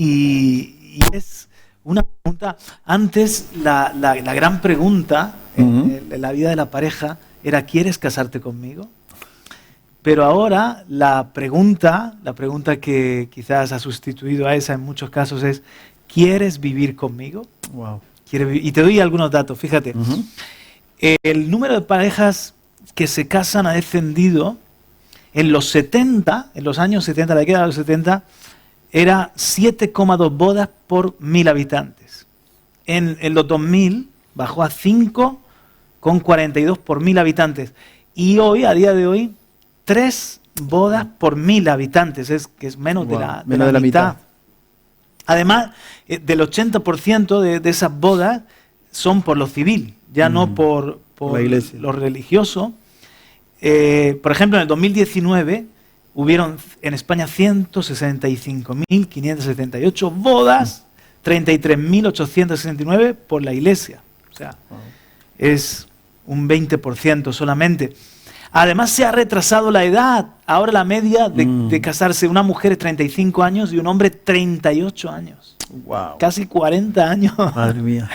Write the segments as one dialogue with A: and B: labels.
A: Y es una pregunta, antes la gran pregunta en la vida de la pareja era ¿quieres casarte conmigo? Pero ahora la pregunta que quizás ha sustituido a esa en muchos casos es ¿quieres vivir conmigo?
B: Wow.
A: Y te doy algunos datos, fíjate. El número de parejas que se casan ha descendido en los 70, en los años 70, la década de los 70, era 7,2 bodas por 1.000 habitantes. En los 2000 bajó a 5,42 por 1.000 habitantes. Y hoy, a día de hoy, 3 bodas por 1.000 habitantes, que es menos de la mitad. Además, del 80% de esas bodas son por lo civil, ya no por lo religioso. Por ejemplo, en el 2019 hubieron en España 165.578 bodas, 33.869 por la iglesia. O sea, es un 20% solamente. Además se ha retrasado la edad. Ahora la media de casarse una mujer es 35 años y un hombre 38 años.
B: Wow.
A: Casi 40 años.
B: Madre mía.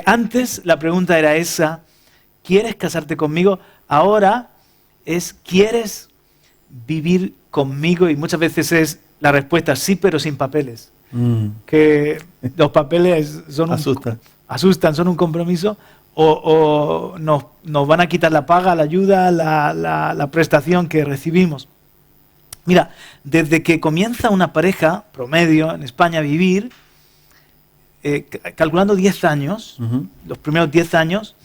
A: Antes la pregunta era esa, ¿quieres casarte conmigo? Ahora es, ¿quieres vivir conmigo? Y muchas veces es la respuesta sí, pero sin papeles. Que los papeles asustan, son un compromiso. O nos van a quitar la paga, la ayuda, la prestación que recibimos. Mira, desde que comienza una pareja promedio en España a vivir, calculando 10 años, los primeros 10 años,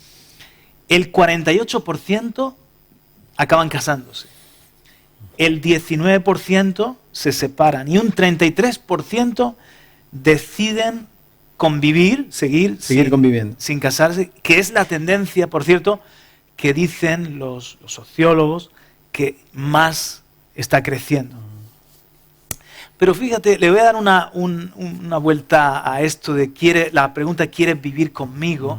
A: el 48% acaban casándose. El 19% se separan y un 33% deciden convivir, seguir
B: conviviendo,
A: sin casarse, que es la tendencia, por cierto, que dicen los sociólogos que más está creciendo. Pero fíjate, le voy a dar una vuelta a esto de la pregunta ¿quieres vivir conmigo?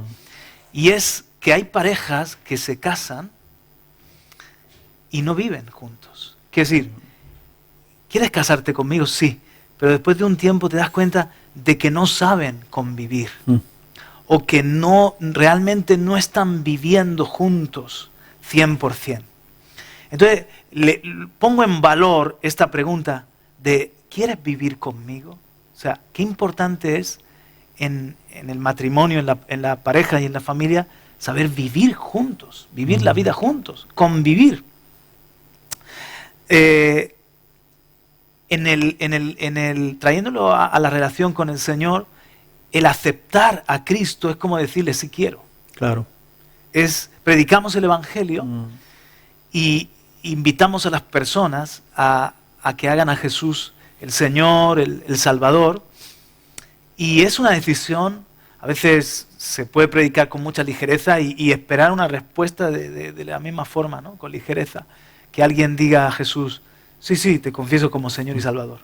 A: Y es que hay parejas que se casan y no viven juntos. Quiere decir, ¿quieres casarte conmigo? Sí, pero después de un tiempo te das cuenta de que no saben convivir o que realmente no están viviendo juntos 100%. Entonces, le pongo en valor esta pregunta de ¿quieres vivir conmigo? O sea, qué importante es en el matrimonio, en la pareja y en la familia, saber vivir juntos, vivir la vida juntos, convivir. Trayéndolo a la relación con el Señor, el aceptar a Cristo es como decirle sí quiero.
B: Claro.
A: Predicamos el Evangelio y invitamos a las personas a que hagan a Jesús el Señor, el Salvador, y es una decisión. A veces se puede predicar con mucha ligereza y esperar una respuesta de la misma forma, ¿no? Con ligereza. Que alguien diga a Jesús, sí, te confieso como Señor y Salvador.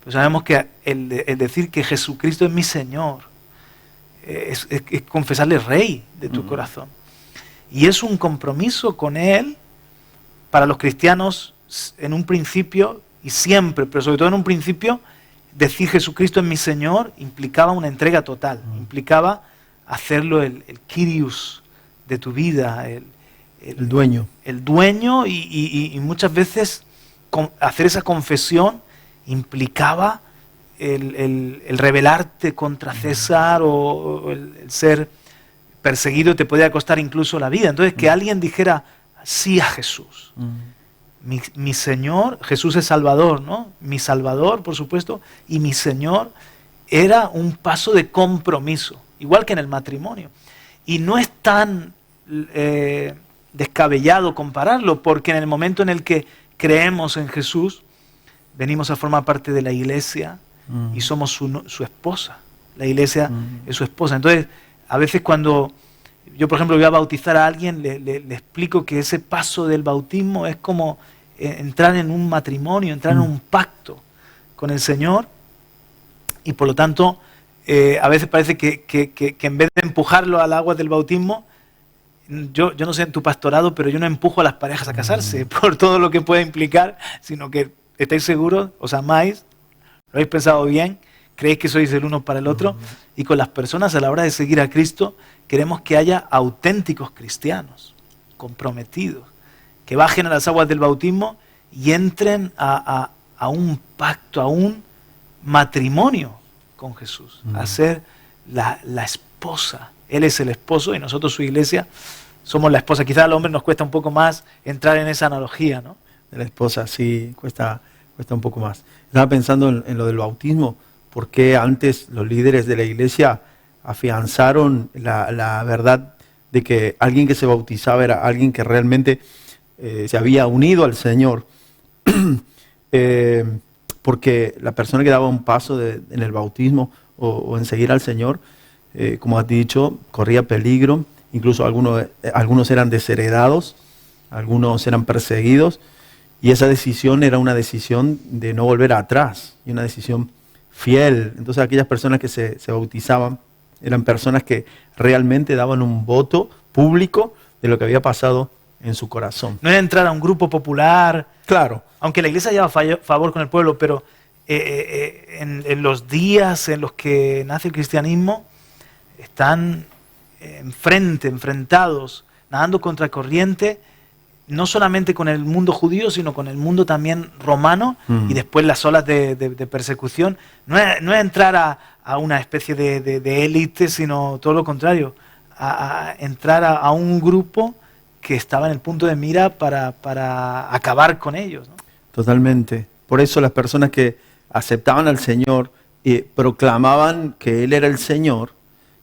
A: Pero sabemos que el decir que Jesucristo es mi Señor es confesarle Rey de tu corazón. Y es un compromiso con Él para los cristianos en un principio y siempre, pero sobre todo en un principio, decir Jesucristo es mi Señor implicaba una entrega total, implicaba hacerlo el Kyrios de tu vida, el
B: dueño.
A: El dueño y muchas veces hacer esa confesión implicaba el rebelarte contra César o el ser perseguido te podía costar incluso la vida. Entonces que alguien dijera sí a Jesús. Mi Señor, Jesús es Salvador, ¿no? Mi Salvador, por supuesto, y mi Señor era un paso de compromiso, igual que en el matrimonio. Y no es tan descabellado compararlo, porque en el momento en el que creemos en Jesús, venimos a formar parte de la iglesia y somos su esposa. La iglesia es su esposa. Entonces, a veces cuando yo, por ejemplo, voy a bautizar a alguien, le explico que ese paso del bautismo es como entrar en un matrimonio, entrar en un pacto con el Señor, y por lo tanto, a veces parece que en vez de empujarlo al agua del bautismo, yo no sé en tu pastorado, pero yo no empujo a las parejas a casarse por todo lo que puede implicar, sino que estáis seguros, os amáis, ¿Lo habéis pensado bien? ¿Creéis que sois el uno para el otro? Y con las personas a la hora de seguir a Cristo, queremos que haya auténticos cristianos, comprometidos, que bajen a las aguas del bautismo y entren a un pacto, a un matrimonio con Jesús, a ser la esposa. Él es el esposo y nosotros, su iglesia, somos la esposa. Quizás al hombre nos cuesta un poco más entrar en esa analogía, ¿no?
B: De la esposa, sí, cuesta un poco más. Estaba pensando en lo del bautismo, porque antes los líderes de la iglesia afianzaron la verdad de que alguien que se bautizaba era alguien que realmente se había unido al Señor. Porque la persona que daba un paso en el bautismo o en seguir al Señor, como has dicho, corría peligro. Incluso algunos eran desheredados, algunos eran perseguidos, y esa decisión era una decisión de no volver atrás, y una decisión fiel. Entonces aquellas personas que se bautizaban eran personas que realmente daban un voto público de lo que había pasado en su corazón.
A: No era entrar a un grupo popular.
B: Claro.
A: Aunque la iglesia lleva favor con el pueblo, pero en los días en los que nace el cristianismo, están enfrentados, nadando contra corriente, no solamente con el mundo judío, sino con el mundo también romano, y después las olas de persecución. No es entrar a una especie de élite, sino todo lo contrario, a entrar a un grupo que estaba en el punto de mira para acabar con ellos, ¿no?
B: Totalmente. Por eso las personas que aceptaban al Señor y proclamaban que Él era el Señor,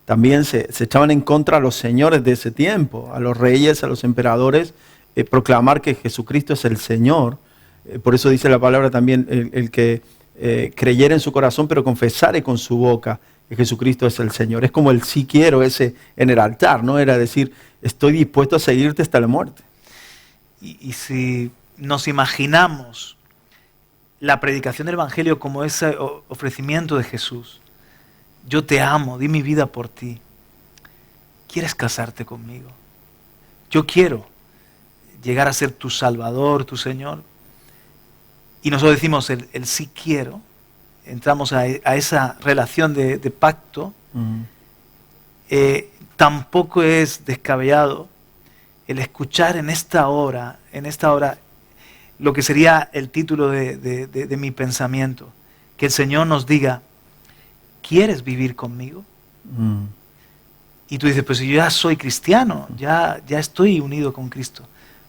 B: también se echaban en contra a los señores de ese tiempo, a los reyes, a los emperadores, proclamar que Jesucristo es el Señor. Por eso dice la palabra también, el que creyera en su corazón, pero confesare con su boca que Jesucristo es el Señor. Es como el sí quiero ese en el altar, ¿no? Era decir, estoy dispuesto a seguirte hasta la muerte.
A: Y si nos imaginamos la predicación del Evangelio como ese ofrecimiento de Jesús, yo te amo, di mi vida por ti, ¿quieres casarte conmigo? Yo quiero llegar a ser tu Salvador, tu Señor. Y nosotros decimos el sí quiero, entramos a esa relación de pacto. Tampoco es descabellado el escuchar en esta hora, lo que sería el título de mi pensamiento, que el Señor nos diga, ¿quieres vivir conmigo? Y tú dices, pues yo ya soy cristiano, ya estoy unido con Cristo.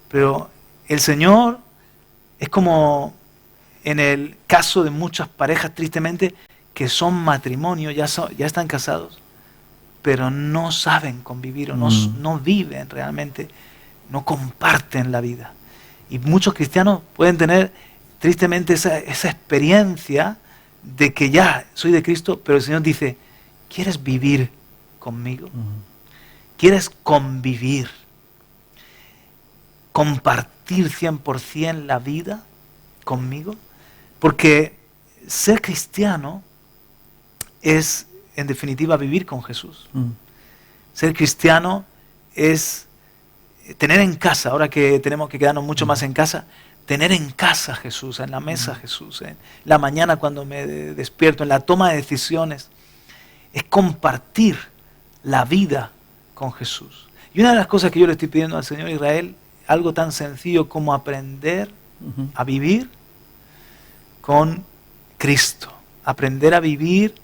A: Pero el Señor es como en el caso de muchas parejas, tristemente, que son matrimonio, ya están casados, pero no saben convivir o no viven realmente, no comparten la vida. Y muchos cristianos pueden tener tristemente esa experiencia de que ya soy de Cristo, pero el Señor dice, ¿quieres vivir conmigo? ¿Quieres convivir? ¿Compartir 100% la vida conmigo? Porque ser cristiano es, en definitiva, vivir con Jesús. Ser cristiano es tener en casa, ahora que tenemos que quedarnos mucho más en casa, tener en casa a Jesús, en la mesa a Jesús, en la mañana cuando me despierto, en la toma de decisiones, es compartir la vida con Jesús. Y una de las cosas que yo le estoy pidiendo al Señor Israel, algo tan sencillo como aprender a vivir con Cristo, aprender a vivir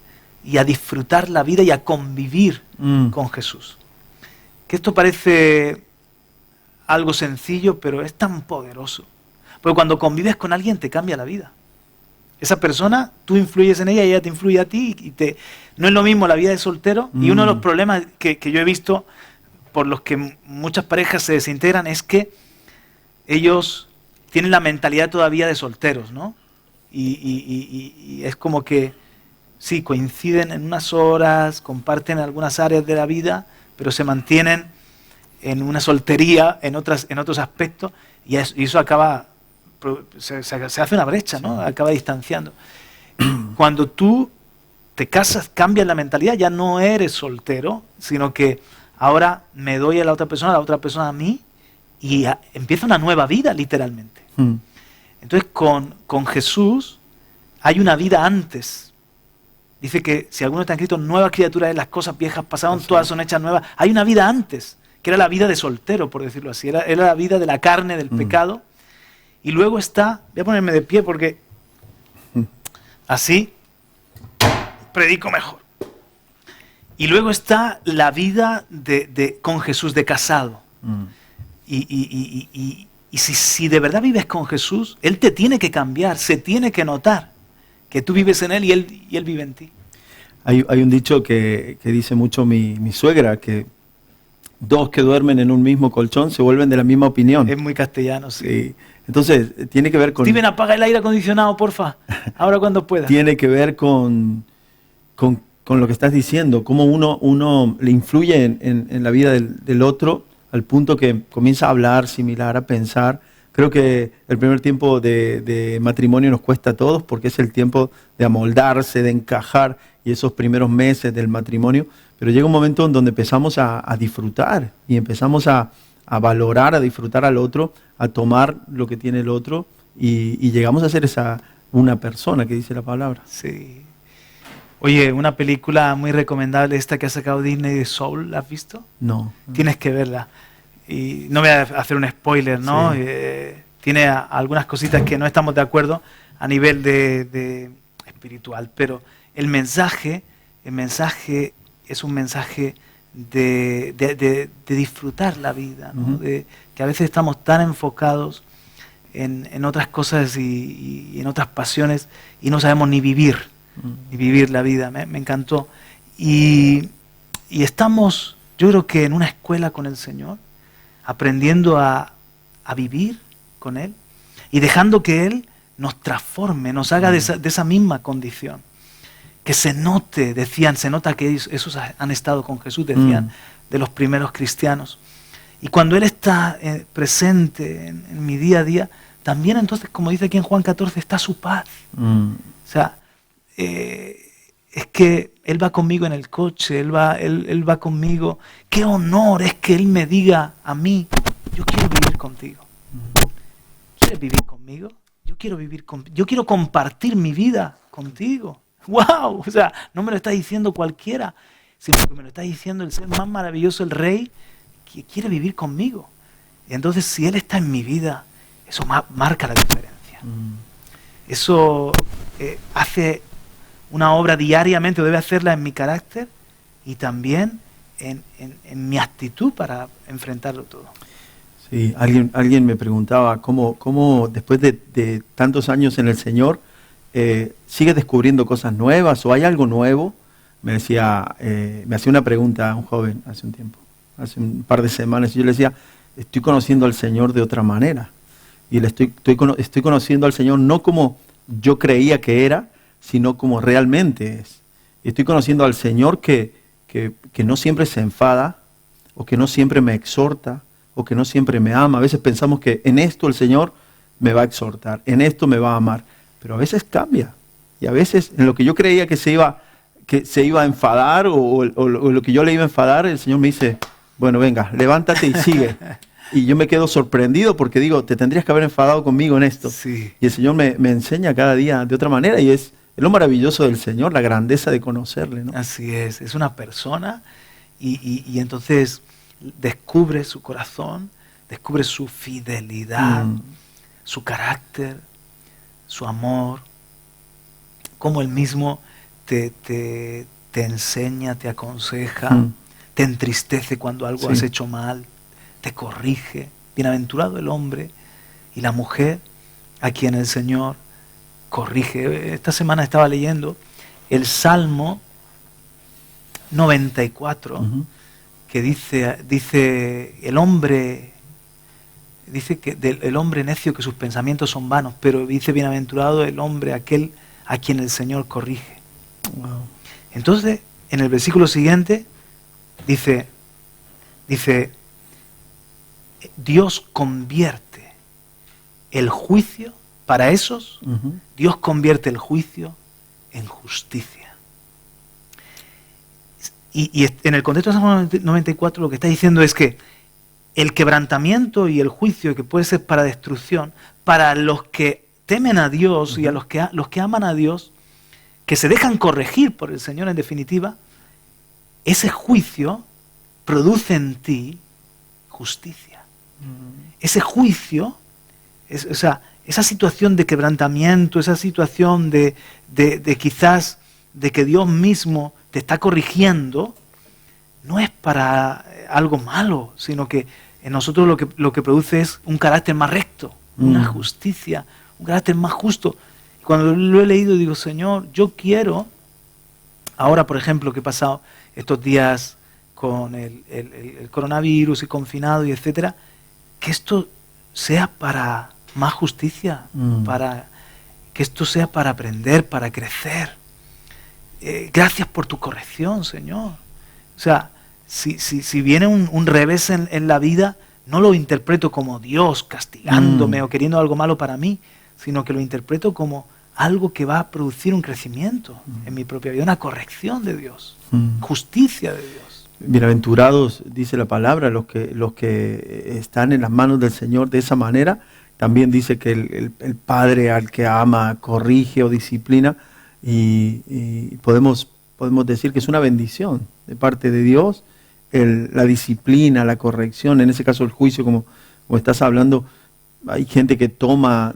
A: y a disfrutar la vida y a convivir con Jesús. Que esto parece algo sencillo, pero es tan poderoso. Porque cuando convives con alguien te cambia la vida. Esa persona, tú influyes en ella y ella te influye a ti. No es lo mismo la vida de soltero. Y uno de los problemas que yo he visto por los que muchas parejas se desintegran es que ellos tienen la mentalidad todavía de solteros, ¿no? Y es como que sí, coinciden en unas horas, comparten algunas áreas de la vida, pero se mantienen en una soltería en otros aspectos, y eso acaba, se hace una brecha, ¿no? Acaba distanciando. Cuando tú te casas, cambias la mentalidad, ya no eres soltero, sino que ahora me doy a la otra persona a mí, y empieza una nueva vida, literalmente. Entonces, con Jesús, hay una vida antes. Dice que si alguno está escrito, nueva criatura es, las cosas viejas pasaron, todas son hechas nuevas. Hay una vida antes, que era la vida de soltero, por decirlo así. Era la vida de la carne, del pecado. Y luego está, voy a ponerme de pie porque así predico mejor. Y luego está la vida con Jesús, de casado. Y si de verdad vives con Jesús, Él te tiene que cambiar, se tiene que notar que tú vives en Él y Él vive en ti.
B: Hay un dicho que dice mucho mi suegra, que dos que duermen en un mismo colchón se vuelven de la misma opinión.
A: Es muy castellano, sí.
B: Sí. Entonces, tiene que ver con...
A: Steven, apaga el aire acondicionado, porfa, ahora cuando pueda.
B: Tiene que ver con lo que estás diciendo, cómo uno le influye en la vida del otro, al punto que comienza a hablar similar, a pensar. Creo que el primer tiempo de matrimonio nos cuesta a todos porque es el tiempo de amoldarse, de encajar, y esos primeros meses del matrimonio. Pero llega un momento en donde empezamos a disfrutar y empezamos a valorar, a disfrutar al otro, a tomar lo que tiene el otro y llegamos a ser una persona que dice la palabra.
A: Sí. Oye, una película muy recomendable esta que ha sacado Disney de Soul, ¿la has visto?
B: No.
A: Tienes que verla. Y no voy a hacer un spoiler, ¿no?
B: Sí.
A: Tiene algunas cositas que no estamos de acuerdo a nivel de espiritual, pero el mensaje es un mensaje de disfrutar la vida, ¿no? Que a veces estamos tan enfocados en otras cosas y en otras pasiones y no sabemos ni vivir la vida. Me encantó. Y estamos, yo creo que en una escuela con el Señor, aprendiendo a vivir con Él y dejando que Él nos transforme, nos haga de esa misma condición. Que se note, decían, se nota que esos han estado con Jesús, decían, de los primeros cristianos. Y cuando Él está presente en mi día a día, también entonces, como dice aquí en Juan 14, está su paz. O sea, es que Él va conmigo en el coche, Él va conmigo. Qué honor es que Él me diga a mí, yo quiero vivir contigo. ¿Quieres vivir conmigo? Yo quiero compartir mi vida contigo. ¡Wow! O sea, no me lo está diciendo cualquiera, sino que me lo está diciendo el ser más maravilloso, el Rey, que quiere vivir conmigo. Y entonces, si Él está en mi vida, eso marca la diferencia. Eso hace una obra diariamente, o debe hacerla en mi carácter y también en mi actitud para enfrentarlo todo.
B: Sí, alguien me preguntaba cómo después de tantos años en el Señor, ¿sigue descubriendo cosas nuevas o hay algo nuevo? Me hacía una pregunta a un joven hace un tiempo, hace un par de semanas, y yo le decía, estoy conociendo al Señor de otra manera. Y estoy conociendo al Señor no como yo creía que era, sino como realmente es. Y estoy conociendo al Señor que no siempre se enfada, o que no siempre me exhorta, o que no siempre me ama. A veces pensamos que en esto el Señor me va a exhortar, en esto me va a amar. Pero a veces cambia. Y a veces en lo que yo creía que se iba a enfadar o lo que yo le iba a enfadar, el Señor me dice, bueno, venga, levántate y sigue. Y yo me quedo sorprendido porque digo, te tendrías que haber enfadado conmigo en esto.
A: Sí.
B: Y el Señor me enseña cada día de otra manera y es lo maravilloso del Señor, la grandeza de conocerle, ¿no?
A: Así es una persona y entonces descubre su corazón, descubre su fidelidad, su carácter, su amor, cómo Él mismo te enseña, te aconseja, te entristece cuando algo has hecho mal, te corrige. Bienaventurado el hombre y la mujer a quien el Señor corrige. Esta semana estaba leyendo el Salmo 94, que dice el hombre... Dice que el hombre necio que sus pensamientos son vanos, pero dice bienaventurado el hombre aquel a quien el Señor corrige.
B: Wow.
A: Entonces, en el versículo siguiente, dice, Dios convierte el juicio, para esos, Dios convierte el juicio en justicia. Y en el contexto de Salmo 94 lo que está diciendo es que el quebrantamiento y el juicio que puede ser para destrucción, para los que temen a Dios y a los que aman a Dios, que se dejan corregir por el Señor en definitiva, ese juicio produce en ti justicia. Ese juicio, esa situación de quebrantamiento, esa situación de quizás de que Dios mismo te está corrigiendo, no es para algo malo, sino que en nosotros lo que produce es un carácter más recto, una justicia, un carácter más justo. Y cuando lo he leído digo, Señor, yo quiero, ahora por ejemplo que he pasado estos días con el coronavirus y confinado y etcétera, que esto sea para más justicia, para que esto sea para aprender, para crecer. Gracias por tu corrección, Señor. O sea, si viene un revés en la vida, no lo interpreto como Dios castigándome o queriendo algo malo para mí, sino que lo interpreto como algo que va a producir un crecimiento en mi propia vida, una corrección de Dios, justicia de Dios.
B: Bienaventurados, dice la palabra, los que están en las manos del Señor de esa manera. También dice que el Padre al que ama corrige o disciplina, y podemos decir que es una bendición de parte de Dios la disciplina, la corrección, en ese caso el juicio, como estás hablando. Hay gente que toma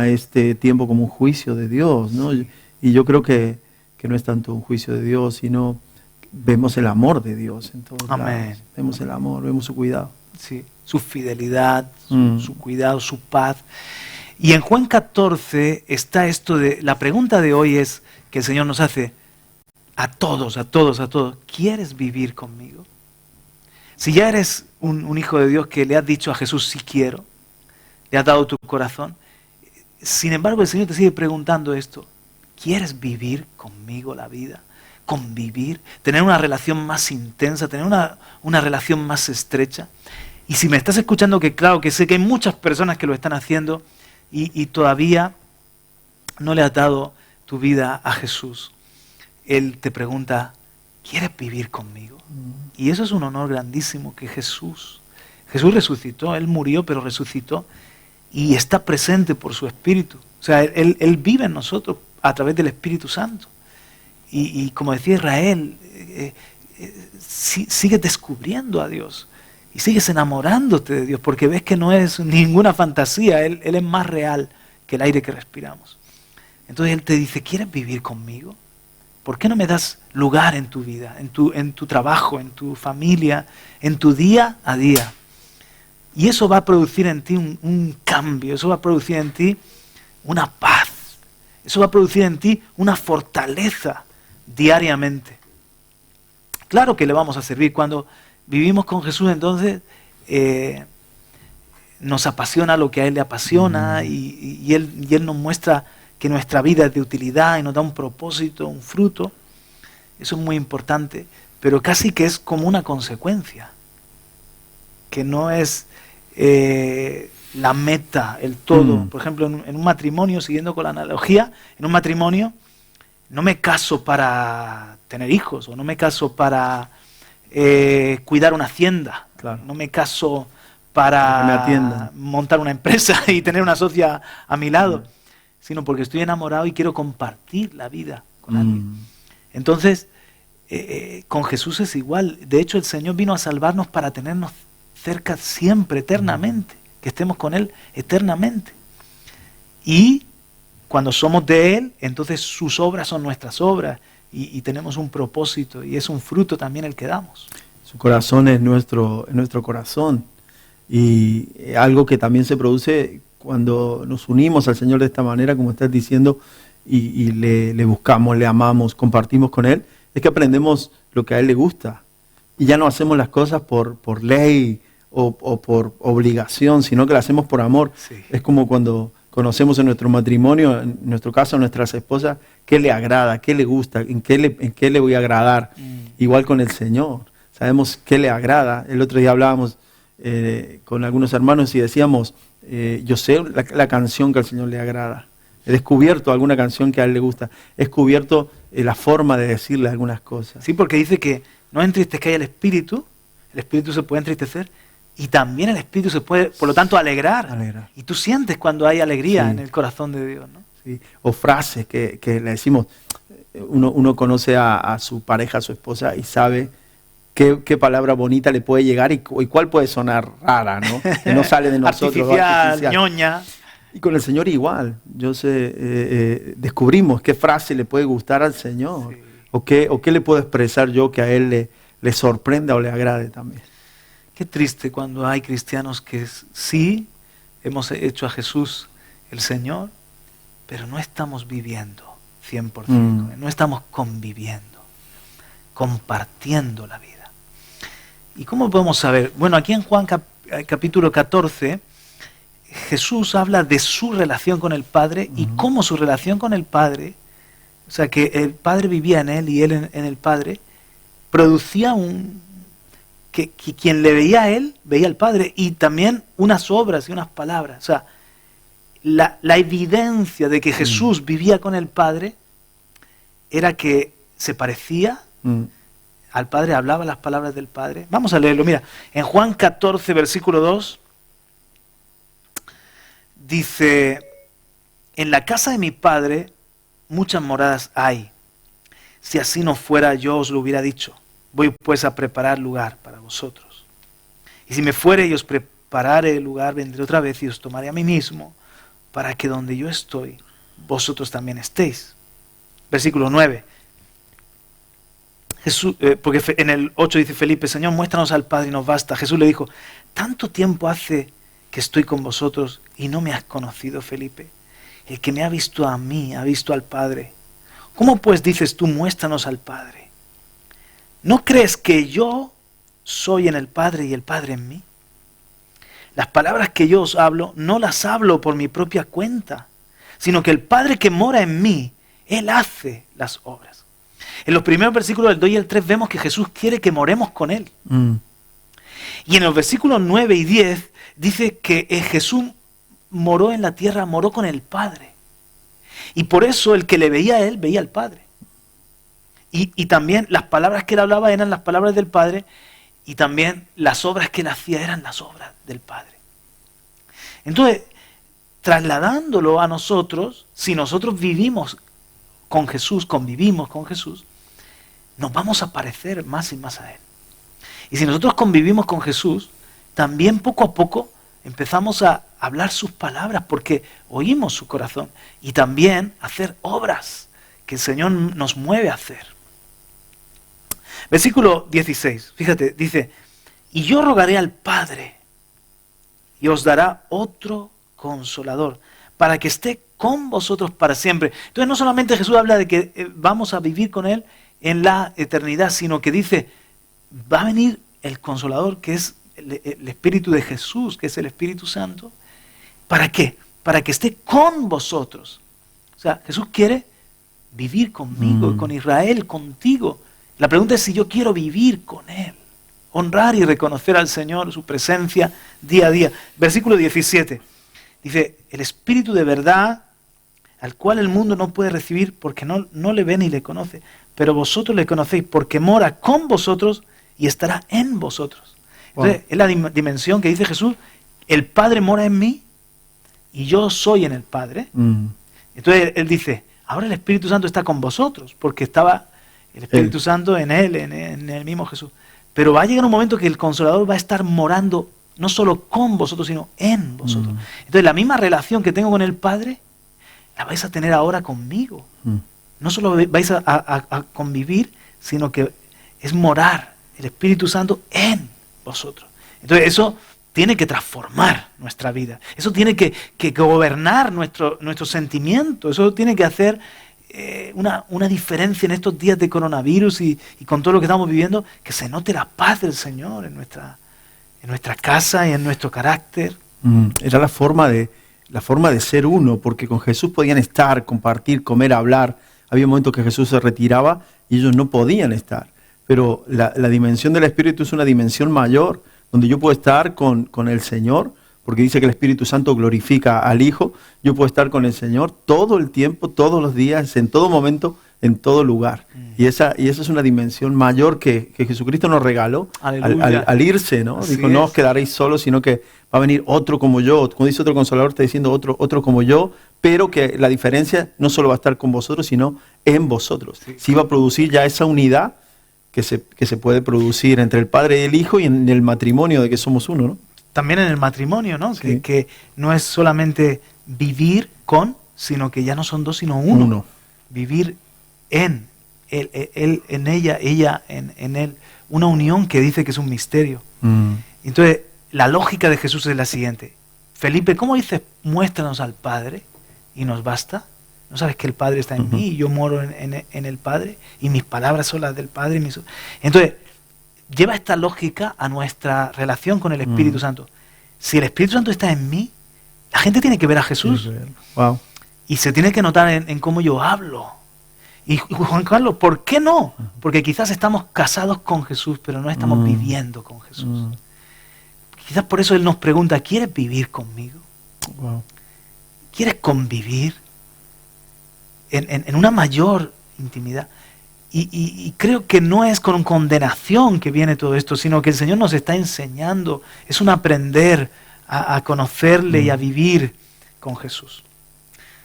B: este tiempo como un juicio de Dios, ¿no? Y yo creo que no es tanto un juicio de Dios, sino vemos el amor de Dios en todos lados. Vemos el amor, vemos su cuidado.
A: Sí, su fidelidad, su cuidado, su paz. Y en Juan 14 está esto de, la pregunta de hoy es que el Señor nos hace a todos, ¿quieres vivir conmigo? Si ya eres un hijo de Dios que le has dicho a Jesús, sí quiero, le has dado tu corazón, sin embargo el Señor te sigue preguntando esto, ¿quieres vivir conmigo la vida? Convivir, tener una relación más intensa, tener una relación más estrecha. Y si me estás escuchando, que claro, que sé que hay muchas personas que lo están haciendo y todavía no le has dado tu vida a Jesús, Él te pregunta, ¿quieres vivir conmigo? Y eso es un honor grandísimo que Jesús resucitó, Él murió pero resucitó y está presente por su Espíritu. O sea, Él vive en nosotros a través del Espíritu Santo. Y como decía Israel, sigues descubriendo a Dios y sigues enamorándote de Dios porque ves que no es ninguna fantasía, Él es más real que el aire que respiramos. Entonces Él te dice, ¿quieres vivir conmigo? ¿Por qué no me das lugar en tu vida, en tu trabajo, en tu familia, en tu día a día? Y eso va a producir en ti un cambio, eso va a producir en ti una paz, eso va a producir en ti una fortaleza diariamente. Claro que le vamos a servir. Cuando vivimos con Jesús, entonces nos apasiona lo que a Él le apasiona y Él nos muestra que nuestra vida es de utilidad y nos da un propósito, un fruto. Eso es muy importante, pero casi que es como una consecuencia, que no es la meta, el todo. Por ejemplo, en un matrimonio, siguiendo con la analogía, en un matrimonio no me caso para tener hijos, o no me caso para cuidar una hacienda, claro. No me caso para montar una empresa y tener una socia a mi lado, sino porque estoy enamorado y quiero compartir la vida con alguien. Entonces, con Jesús es igual. De hecho, el Señor vino a salvarnos para tenernos cerca siempre, eternamente, que estemos con Él eternamente. Y cuando somos de Él, entonces sus obras son nuestras obras y tenemos un propósito y es un fruto también el que damos.
B: Su corazón es nuestro corazón, y algo que también se produce cuando nos unimos al Señor de esta manera, como estás diciendo, y le buscamos, le amamos, compartimos con Él, es que aprendemos lo que a Él le gusta. Y ya no hacemos las cosas por ley o por obligación, sino que las hacemos por amor. Sí. Es como cuando conocemos en nuestro matrimonio, en nuestro caso, a nuestras esposas, qué le agrada, qué le gusta, en qué le voy a agradar. Igual con el Señor, sabemos qué le agrada. El otro día hablábamos con algunos hermanos y decíamos, yo sé la canción que al Señor le agrada. He descubierto alguna canción que a Él le gusta. He descubierto la forma de decirle algunas cosas.
A: Sí, porque dice que no entristezcáis el Espíritu se puede entristecer, Y también el Espíritu se puede, por lo tanto, alegrar.
B: Alegrar.
A: Y tú sientes cuando hay alegría
B: Sí.
A: en el corazón de Dios, ¿no?
B: Sí. O frases que le decimos, uno conoce a su pareja, a su esposa, y sabe qué palabra bonita le puede llegar y cuál puede sonar rara, ¿no? Que no sale de nosotros.
A: Artificial, ñoña.
B: Y con el Señor igual. Yo sé, descubrimos qué frase le puede gustar al Señor.
A: Sí.
B: O qué le puedo expresar yo que a Él le sorprenda o le agrade también.
A: Qué triste cuando hay cristianos que sí hemos hecho a Jesús el Señor, pero no estamos viviendo 100% con Él, no estamos conviviendo, compartiendo la vida. ¿Y cómo podemos saber? Bueno, aquí en Juan capítulo 14, Jesús habla de su relación con el Padre y cómo su relación con el Padre, o sea, que el Padre vivía en Él y Él en el Padre, producía que quien le veía a Él, veía al Padre, y también unas obras y unas palabras. O sea, la evidencia de que Jesús vivía con el Padre era que se parecía al Padre, hablaba las palabras del Padre. Vamos a leerlo, mira, en Juan 14, versículo 2, dice, en la casa de mi Padre muchas moradas hay. Si así no fuera, yo os lo hubiera dicho. Voy pues a preparar lugar para vosotros. Y si me fuere y os preparare el lugar, vendré otra vez y os tomaré a mí mismo, para que donde yo estoy, vosotros también estéis. Versículo 9. Jesús, porque en el 8 dice Felipe, Señor, muéstranos al Padre y nos basta. Jesús le dijo, tanto tiempo hace que estoy con vosotros y no me has conocido, Felipe. El que me ha visto a mí, ha visto al Padre. ¿Cómo pues dices tú, muéstranos al Padre? ¿No crees que yo soy en el Padre y el Padre en mí? Las palabras que yo os hablo, no las hablo por mi propia cuenta, sino que el Padre que mora en mí, Él hace las obras. En los primeros versículos del 2 y el 3 vemos que Jesús quiere que moremos con Él. Y en los versículos 9 y 10 dice que Jesús moró en la tierra, moró con el Padre. Y por eso el que le veía a Él, veía al Padre. Y también las palabras que Él hablaba eran las palabras del Padre, y también las obras que Él hacía eran las obras del Padre. Entonces, trasladándolo a nosotros, si nosotros vivimos con Jesús, convivimos con Jesús, nos vamos a parecer más y más a Él. Y si nosotros convivimos con Jesús, también poco a poco empezamos a hablar sus palabras porque oímos su corazón y también hacer obras que el Señor nos mueve a hacer. Versículo 16, fíjate, dice, y yo rogaré al Padre y os dará otro consolador para que esté con vosotros para siempre. Entonces no solamente Jesús habla de que vamos a vivir con Él en la eternidad, sino que dice, va a venir el consolador que es el Espíritu de Jesús, que es el Espíritu Santo. ¿Para qué? Para que esté con vosotros. O sea, Jesús quiere vivir conmigo, con Israel, contigo. La pregunta es si yo quiero vivir con Él, honrar y reconocer al Señor, su presencia día a día. Versículo 17, dice, el Espíritu de verdad, al cual el mundo no puede recibir porque no le ve ni le conoce, pero vosotros le conocéis porque mora con vosotros y estará en vosotros. Entonces, es la dimensión que dice Jesús, el Padre mora en mí y yo soy en el Padre. Entonces Él dice, ahora el Espíritu Santo está con vosotros, porque estaba el Espíritu Santo en Él, en el mismo Jesús. Pero va a llegar un momento que el Consolador va a estar morando no solo con vosotros, sino en vosotros. Entonces la misma relación que tengo con el Padre, la vais a tener ahora conmigo. No solo vais a convivir, sino que es morar el Espíritu Santo en vosotros. Entonces eso tiene que transformar nuestra vida. Eso tiene que gobernar nuestro sentimiento. Eso tiene que hacer una diferencia en estos días de coronavirus y con todo lo que estamos viviendo, que se note la paz del Señor en nuestra casa y en nuestro carácter.
B: Era la forma de ser uno, porque con Jesús podían estar, compartir, comer, hablar. Había momentos que Jesús se retiraba y ellos no podían estar. Pero la dimensión del Espíritu es una dimensión mayor, donde yo puedo estar con el Señor, porque dice que el Espíritu Santo glorifica al Hijo. Yo puedo estar con el Señor todo el tiempo, todos los días, en todo momento, en todo lugar. Y esa es una dimensión mayor que Jesucristo nos regaló al irse, ¿no?
A: Así
B: Dijo, no
A: es.
B: os quedaréis solos, sino que va a venir otro como yo. Como dice otro consolador, está diciendo otro como yo, pero que la diferencia no solo va a estar con vosotros, sino en vosotros. Sí va a producir ya esa unidad que se puede producir entre el Padre y el Hijo y en el matrimonio de que somos uno, ¿no?
A: También en el matrimonio, ¿no?
B: Sí.
A: Que no es solamente vivir con, sino que ya no son dos, sino uno. Vivir en él en ella en él. Una unión que dice que es un misterio. Entonces, la lógica de Jesús es la siguiente. Felipe, ¿cómo dices, muéstranos al Padre y nos basta? ¿No sabes que el Padre está en mí y yo moro en el Padre? Y mis palabras son las del Padre. Entonces, lleva esta lógica a nuestra relación con el Espíritu Santo. Si el Espíritu Santo está en mí, la gente tiene que ver a Jesús.
B: Wow.
A: Y se tiene que notar en cómo yo hablo. Y Juan Carlos, ¿por qué no? Porque quizás estamos casados con Jesús, pero no estamos viviendo con Jesús. Quizás por eso Él nos pregunta, ¿quieres vivir conmigo?
B: Wow.
A: ¿Quieres convivir en una mayor intimidad? Y creo que no es con condenación que viene todo esto, sino que el Señor nos está enseñando. Es un aprender a conocerle y a vivir con Jesús.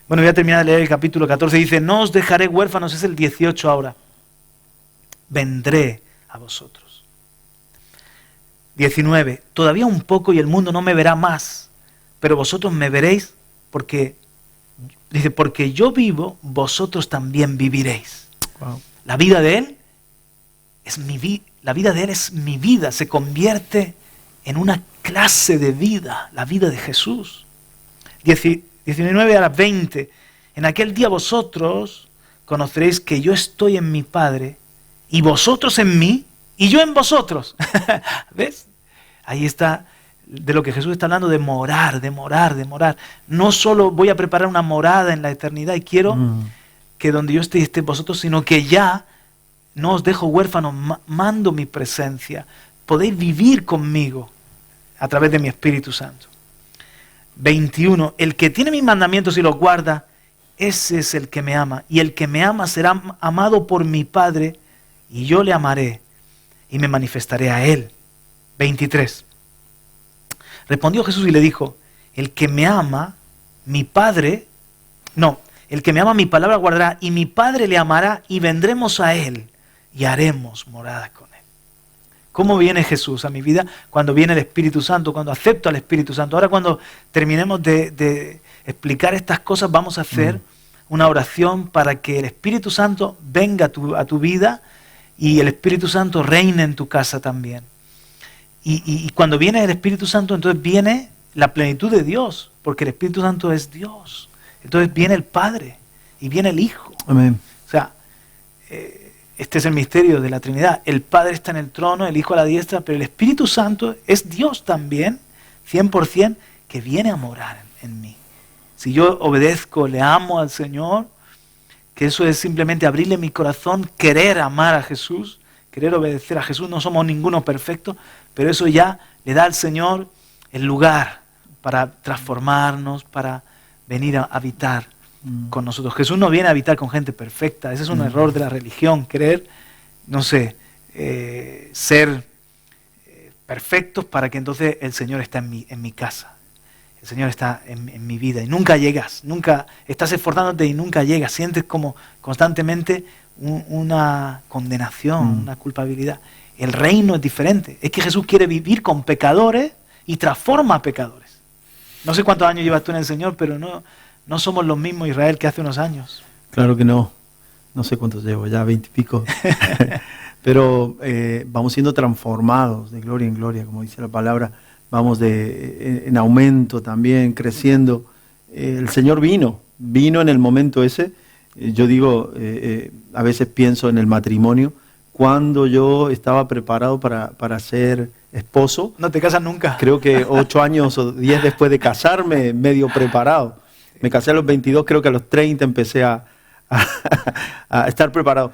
A: Bueno, voy a terminar de leer el capítulo 14. Dice, no os dejaré huérfanos, es el 18 ahora. Vendré a vosotros. 19. Todavía un poco y el mundo no me verá más, pero vosotros me veréis porque, dice, porque yo vivo, vosotros también viviréis.
B: Wow.
A: La vida de Él es la vida de Él es mi vida, se convierte en una clase de vida, la vida de Jesús. 19 a las 20. En aquel día vosotros conoceréis que yo estoy en mi Padre y vosotros en mí y yo en vosotros. ¿Ves? Ahí está de lo que Jesús está hablando, de morar, de morar, de morar. No solo voy a preparar una morada en la eternidad y quiero que donde yo esté estéis vosotros, sino que ya no os dejo huérfanos, mando mi presencia. Podéis vivir conmigo a través de mi Espíritu Santo. 21. El que tiene mis mandamientos y los guarda, ese es el que me ama. Y el que me ama será amado por mi Padre, y yo le amaré y me manifestaré a él. 23. Respondió Jesús y le dijo, el que me ama, mi Padre, no, el que me ama mi palabra guardará, y mi Padre le amará, y vendremos a él, y haremos morada con él. ¿Cómo viene Jesús a mi vida? Cuando viene el Espíritu Santo, cuando acepto al Espíritu Santo. Ahora cuando terminemos de explicar estas cosas, vamos a hacer una oración para que el Espíritu Santo venga a tu vida y el Espíritu Santo reine en tu casa también. Y cuando viene el Espíritu Santo, entonces viene la plenitud de Dios, porque el Espíritu Santo es Dios. Entonces viene el Padre y viene el Hijo.
B: Amén.
A: O sea, este es el misterio de la Trinidad. El Padre está en el trono, el Hijo a la diestra, pero el Espíritu Santo es Dios también, 100%, que viene a morar en mí. Si yo obedezco, le amo al Señor, que eso es simplemente abrirle mi corazón, querer amar a Jesús, querer obedecer a Jesús. No somos ninguno perfecto, pero eso ya le da al Señor el lugar para transformarnos, para venir a habitar con nosotros. Jesús no viene a habitar con gente perfecta. Ese es un error de la religión, querer, no sé, ser perfectos para que entonces el Señor esté en mi casa. El Señor está en mi vida y nunca llegas, nunca estás esforzándote y nunca llegas. Sientes como constantemente una condenación, una culpabilidad. El reino es diferente. Es que Jesús quiere vivir con pecadores y transforma a pecadores. No sé cuántos años llevas tú en el Señor, pero no somos los mismos Israel que hace unos años.
B: Claro que no. No sé cuántos llevo, ya 20 y pico. Pero vamos siendo transformados de gloria en gloria, como dice la palabra. Vamos en aumento también, creciendo. El Señor vino en el momento ese. Yo digo, a veces pienso en el matrimonio. Cuando yo estaba preparado para ser esposo.
A: No te casas nunca.
B: Creo que 8 años o 10 después de casarme, medio preparado. Me casé a los 22, creo que a los 30 empecé a estar preparado.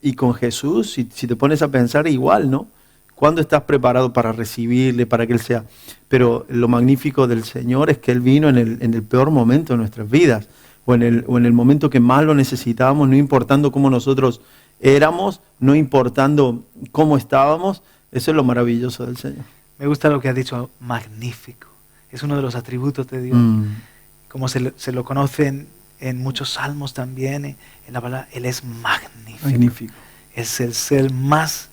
B: Y con Jesús, si te pones a pensar, igual, ¿no? ¿Cuándo estás preparado para recibirle, para que Él sea? Pero lo magnífico del Señor es que Él vino en el peor momento de nuestras vidas, o en el momento que más lo necesitábamos, no importando cómo nosotros éramos, no importando cómo estábamos. Eso es lo maravilloso del Señor.
A: Me gusta lo que has dicho, magnífico. Es uno de los atributos de Dios. Como se lo conoce en muchos salmos también, en la palabra, Él es magnífico.
B: Magnífico.
A: Es el ser más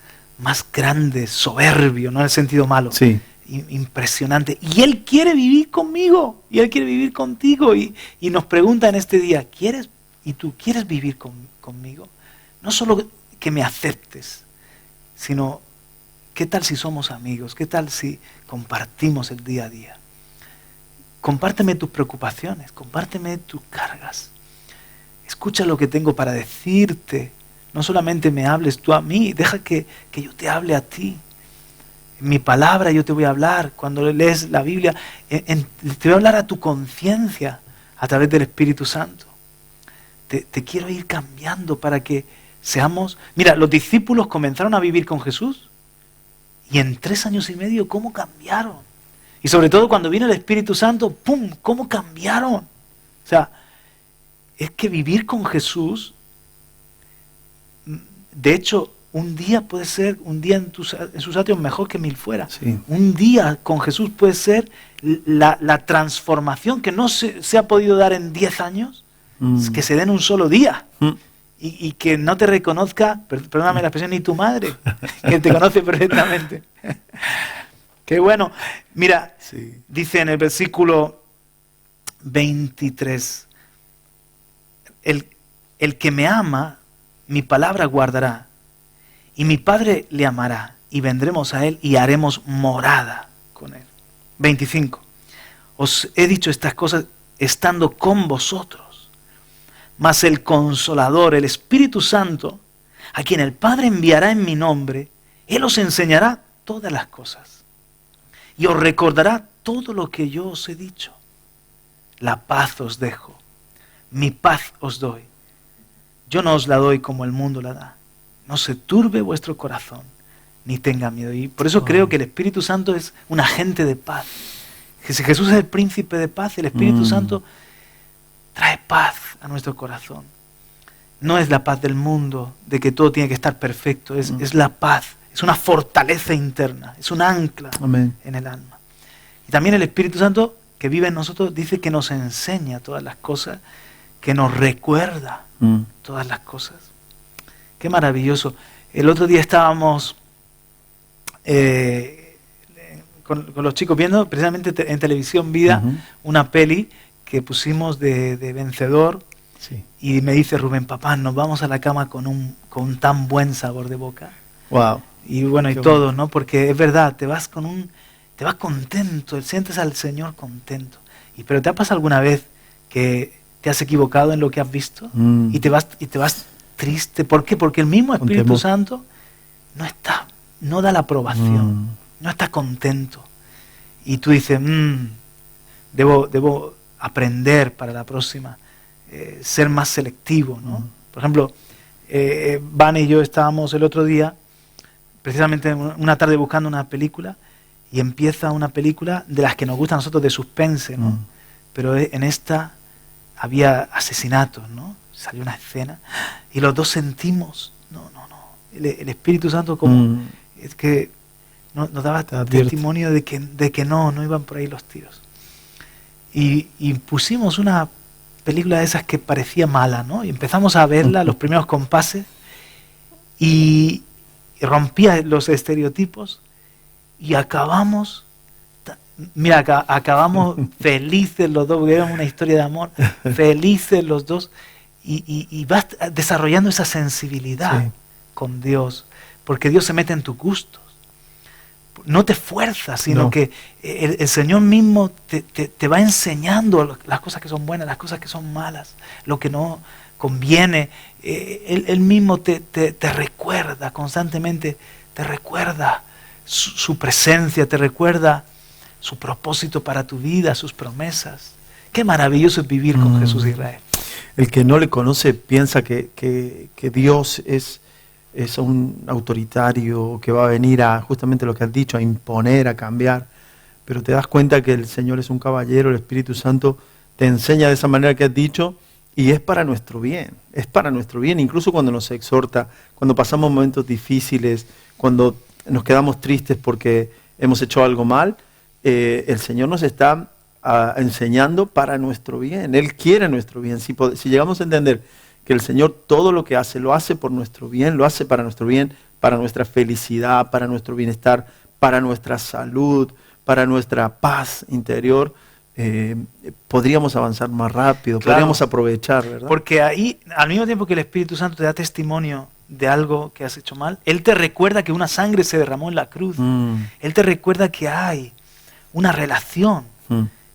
A: grande, soberbio, no en el sentido malo.
B: Sí.
A: Impresionante. Y Él quiere vivir conmigo, y Él quiere vivir contigo. Y nos pregunta en este día, ¿y tú quieres vivir conmigo? No solo que me aceptes, sino, ¿qué tal si somos amigos? ¿Qué tal si compartimos el día a día? Compárteme tus preocupaciones, compárteme tus cargas. Escucha lo que tengo para decirte. No solamente me hables tú a mí, deja que yo te hable a ti. En mi palabra yo te voy a hablar. Cuando lees la Biblia, te voy a hablar a tu conciencia a través del Espíritu Santo. Te quiero ir cambiando para que seamos... Mira, los discípulos comenzaron a vivir con Jesús y en 3 años y medio, ¿cómo cambiaron? Y sobre todo cuando vino el Espíritu Santo, ¡pum!, ¿cómo cambiaron? O sea, es que vivir con Jesús, de hecho, un día puede ser, un día en sus atrios mejor que 1000 fuera.
B: Sí.
A: Un día con Jesús puede ser la transformación que no se ha podido dar en 10 años, que se dé en un solo día. Y que no te reconozca, perdóname la expresión, ni tu madre, que te conoce perfectamente. Qué bueno. Mira,
B: Sí.
A: dice en el versículo 23, el que me ama, mi palabra guardará, y mi Padre le amará, y vendremos a él y haremos morada con él. 25. Os he dicho estas cosas estando con vosotros, mas el Consolador, el Espíritu Santo, a quien el Padre enviará en mi nombre, Él os enseñará todas las cosas y os recordará todo lo que yo os he dicho. La paz os dejo, mi paz os doy. Yo no os la doy como el mundo la da. No se turbe vuestro corazón, ni tenga miedo. Y por eso creo que el Espíritu Santo es un agente de paz. Si Jesús es el príncipe de paz, el Espíritu Santo trae paz a nuestro corazón. No es la paz del mundo, de que todo tiene que estar perfecto. Es la paz, es una fortaleza interna, es un ancla
B: Amén.
A: en el alma. Y también el Espíritu Santo que vive en nosotros dice que nos enseña todas las cosas, que nos recuerda todas las cosas. Qué maravilloso. El otro día estábamos con los chicos viendo precisamente en Televisión Vida una peli que pusimos de Vencedor.
B: Sí.
A: Y me dice Rubén, papá, nos vamos a la cama con un tan buen sabor de boca.
B: Wow.
A: Y bueno, y
B: Qué
A: todo,
B: bueno.
A: ¿no? Porque es verdad, te vas contento, sientes al Señor contento. Pero ¿te ha pasado alguna vez que te has equivocado en lo que has visto? Y te vas triste. ¿Por qué? Porque el mismo
B: Con
A: Espíritu
B: temor.
A: Santo no da la aprobación, no está contento. Y tú dices, debo aprender para la próxima, ser más selectivo, ¿no? Por ejemplo, Van y yo estábamos el otro día, precisamente una tarde buscando una película, y empieza una película de las que nos gustan a nosotros de suspense, ¿no? Pero en esta había asesinatos, ¿no? Salió una escena y los dos sentimos, no, el Espíritu Santo como es que nos daba
B: Te advierte.
A: testimonio de que no iban por ahí los tiros. Y pusimos una película de esas que parecía mala, ¿no? Y empezamos a verla, los primeros compases, y rompía los estereotipos, y acabamos felices los dos, porque era una historia de amor, felices los dos, y vas desarrollando esa sensibilidad con Dios, porque Dios se mete en tus gustos. No te fuerzas, sino que el Señor mismo te va enseñando las cosas que son buenas, las cosas que son malas, lo que no conviene. Él mismo te recuerda constantemente, te recuerda su presencia, te recuerda su propósito para tu vida, sus promesas. Qué maravilloso es vivir con Jesús de Israel.
B: El que no le conoce piensa que Dios es un autoritario que va a venir a, justamente lo que has dicho, a imponer, a cambiar. Pero te das cuenta que el Señor es un caballero, el Espíritu Santo te enseña de esa manera que has dicho, Y es para nuestro bien, es para nuestro bien, incluso cuando nos exhorta, cuando pasamos momentos difíciles, cuando nos quedamos tristes porque hemos hecho algo mal, el Señor nos está enseñando para nuestro bien. Él quiere nuestro bien. Si llegamos a entender que el Señor todo lo que hace, lo hace por nuestro bien, lo hace para nuestro bien, para nuestra felicidad, para nuestro bienestar, para nuestra salud, para nuestra paz interior, podríamos avanzar más rápido,
A: Claro.
B: podríamos aprovechar, ¿verdad?
A: Porque ahí, al mismo tiempo que el Espíritu Santo te da testimonio de algo que has hecho mal, Él te recuerda que una sangre se derramó en la cruz. Él te recuerda que hay una relación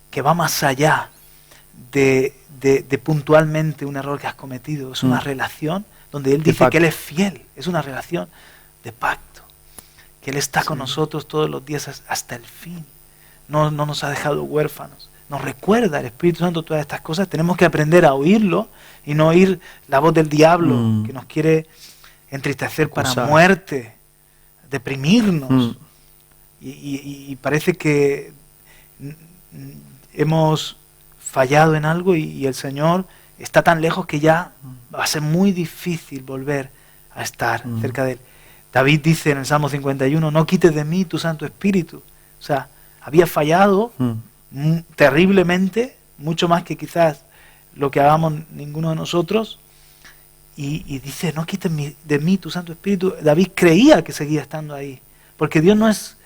A: que va más allá de puntualmente un error que has cometido. Es una relación donde Él dice que Él es fiel. Es una relación de pacto. Que Él está con nosotros todos los días hasta el fin. No nos ha dejado huérfanos. Nos recuerda el Espíritu Santo todas estas cosas. Tenemos que aprender a oírlo y no oír la voz del diablo que nos quiere entristecer para muerte, deprimirnos. Y parece que hemos fallado en algo y el Señor está tan lejos que ya va a ser muy difícil volver a estar cerca de Él. David dice en el Salmo 51, no quites de mí tu Santo Espíritu. O sea, había fallado terriblemente, mucho más que quizás lo que hagamos ninguno de nosotros, y dice, no quites de mí tu Santo Espíritu. David creía que seguía estando ahí, porque Dios no es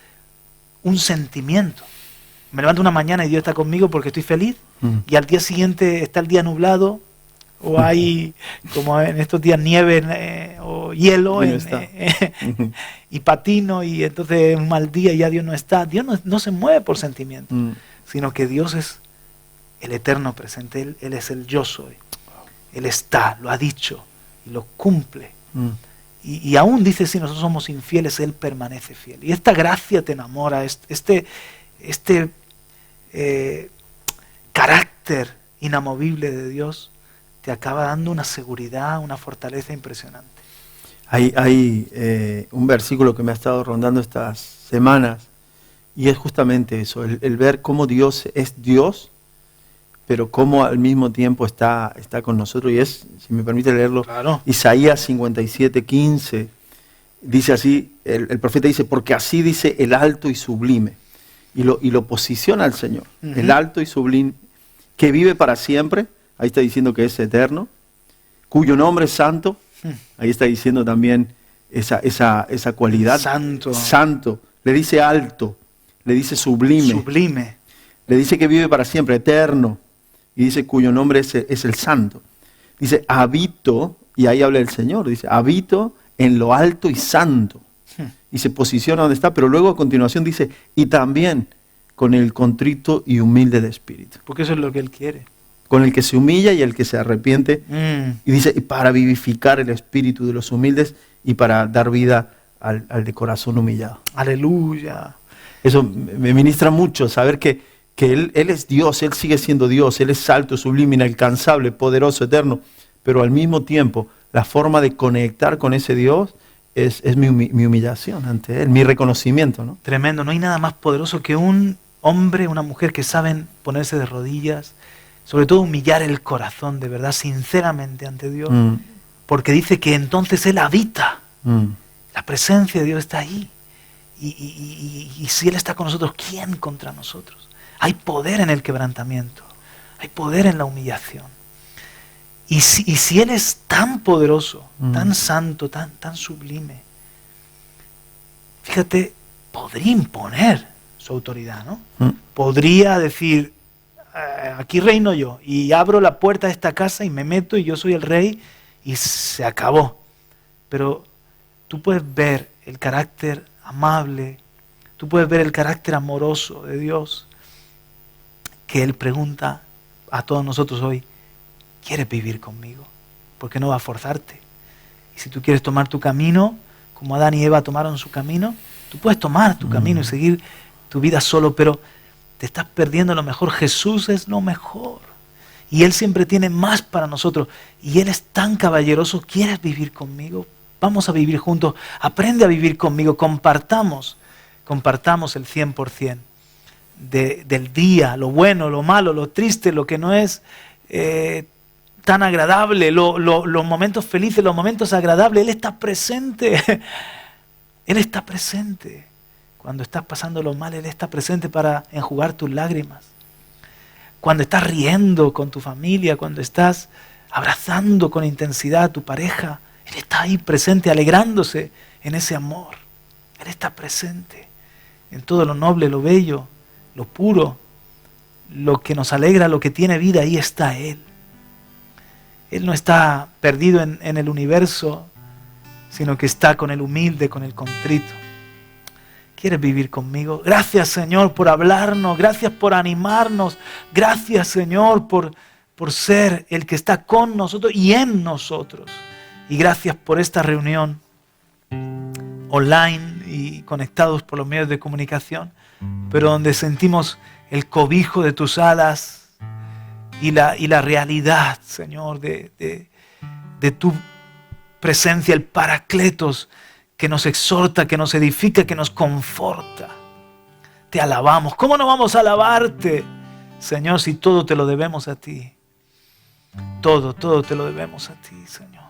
A: un sentimiento. Me levanto una mañana y Dios está conmigo porque estoy feliz, y al día siguiente está el día nublado, o hay, como en estos días, nieve o hielo, y patino, y entonces es un mal día y ya Dios no está. Dios no se mueve por sentimiento, sino que Dios es el eterno presente. Él es el yo soy. Él está, lo ha dicho, y lo cumple. Y aún dice, si nosotros somos infieles, Él permanece fiel. Y esta gracia te enamora, este carácter inamovible de Dios te acaba dando una seguridad, una fortaleza impresionante.
B: Hay un versículo que me ha estado rondando estas semanas, y es justamente eso, el ver cómo Dios es Dios, pero cómo al mismo tiempo está con nosotros. Y es, si me permite leerlo,
A: Claro.
B: Isaías 57:15, dice así, el profeta dice, porque así dice el alto y sublime, y lo posiciona al Señor, el alto y sublime, que vive para siempre. Ahí está diciendo que es eterno, cuyo nombre es santo. Ahí está diciendo también esa cualidad. Santo. Le dice alto, le dice sublime. Le dice que vive para siempre, eterno. Y dice cuyo nombre es el santo. Dice, habito, y ahí habla el Señor, dice, habito en lo alto y santo. Y se posiciona donde está, pero luego a continuación dice, y también con el contrito y humilde de espíritu.
A: Porque eso es lo que Él quiere.
B: Con el que se humilla y el que se arrepiente. Y dice, para vivificar el espíritu de los humildes y para dar vida al de corazón humillado.
A: Aleluya.
B: Eso me ministra mucho, saber que Él es Dios, Él sigue siendo Dios, Él es alto, sublime, inalcanzable, poderoso, eterno, pero al mismo tiempo la forma de conectar con ese Dios es mi humillación ante Él, mi reconocimiento, ¿no?
A: Tremendo, no hay nada más poderoso que un hombre, una mujer que saben ponerse de rodillas, sobre todo humillar el corazón de verdad, sinceramente ante Dios, porque dice que entonces Él habita, la presencia de Dios está ahí, y si Él está con nosotros, ¿quién contra nosotros? Hay poder en el quebrantamiento, hay poder en la humillación, y si Él es tan poderoso, tan santo, tan sublime, fíjate, podría imponer su autoridad, ¿no? Podría decir, aquí reino yo, y abro la puerta de esta casa y me meto y yo soy el rey y se acabó. Pero tú puedes ver el carácter amable, tú puedes ver el carácter amoroso de Dios, que Él pregunta a todos nosotros hoy, ¿quieres vivir conmigo? Porque no va a forzarte. Y si tú quieres tomar tu camino, como Adán y Eva tomaron su camino, tú puedes tomar tu camino y seguir tu vida solo, pero te estás perdiendo lo mejor. Jesús es lo mejor. Y Él siempre tiene más para nosotros. Y Él es tan caballeroso. ¿Quieres vivir conmigo? Vamos a vivir juntos. Aprende a vivir conmigo. Compartamos el 100% del día, lo bueno, lo malo, lo triste, lo que no es tan agradable, los momentos felices, los momentos agradables. Él está presente. Él está presente. Cuando estás pasándolo mal, Él está presente para enjugar tus lágrimas. Cuando estás riendo con tu familia, cuando estás abrazando con intensidad a tu pareja, Él está ahí presente, alegrándose en ese amor. Él está presente en todo lo noble, lo bello, lo puro, lo que nos alegra, lo que tiene vida. Ahí está Él. Él no está perdido en el universo, sino que está con el humilde, con el contrito. ¿Quieres vivir conmigo? Gracias, Señor, por hablarnos. Gracias por animarnos. Gracias, Señor, por ser el que está con nosotros y en nosotros. Y gracias por esta reunión online y conectados por los medios de comunicación, pero donde sentimos el cobijo de tus alas y la realidad, Señor, de tu presencia, el Paracletos, que nos exhorta, que nos edifica, que nos conforta. Te alabamos. ¿Cómo no vamos a alabarte, Señor, si todo te lo debemos a ti? Todo te lo debemos a ti, Señor.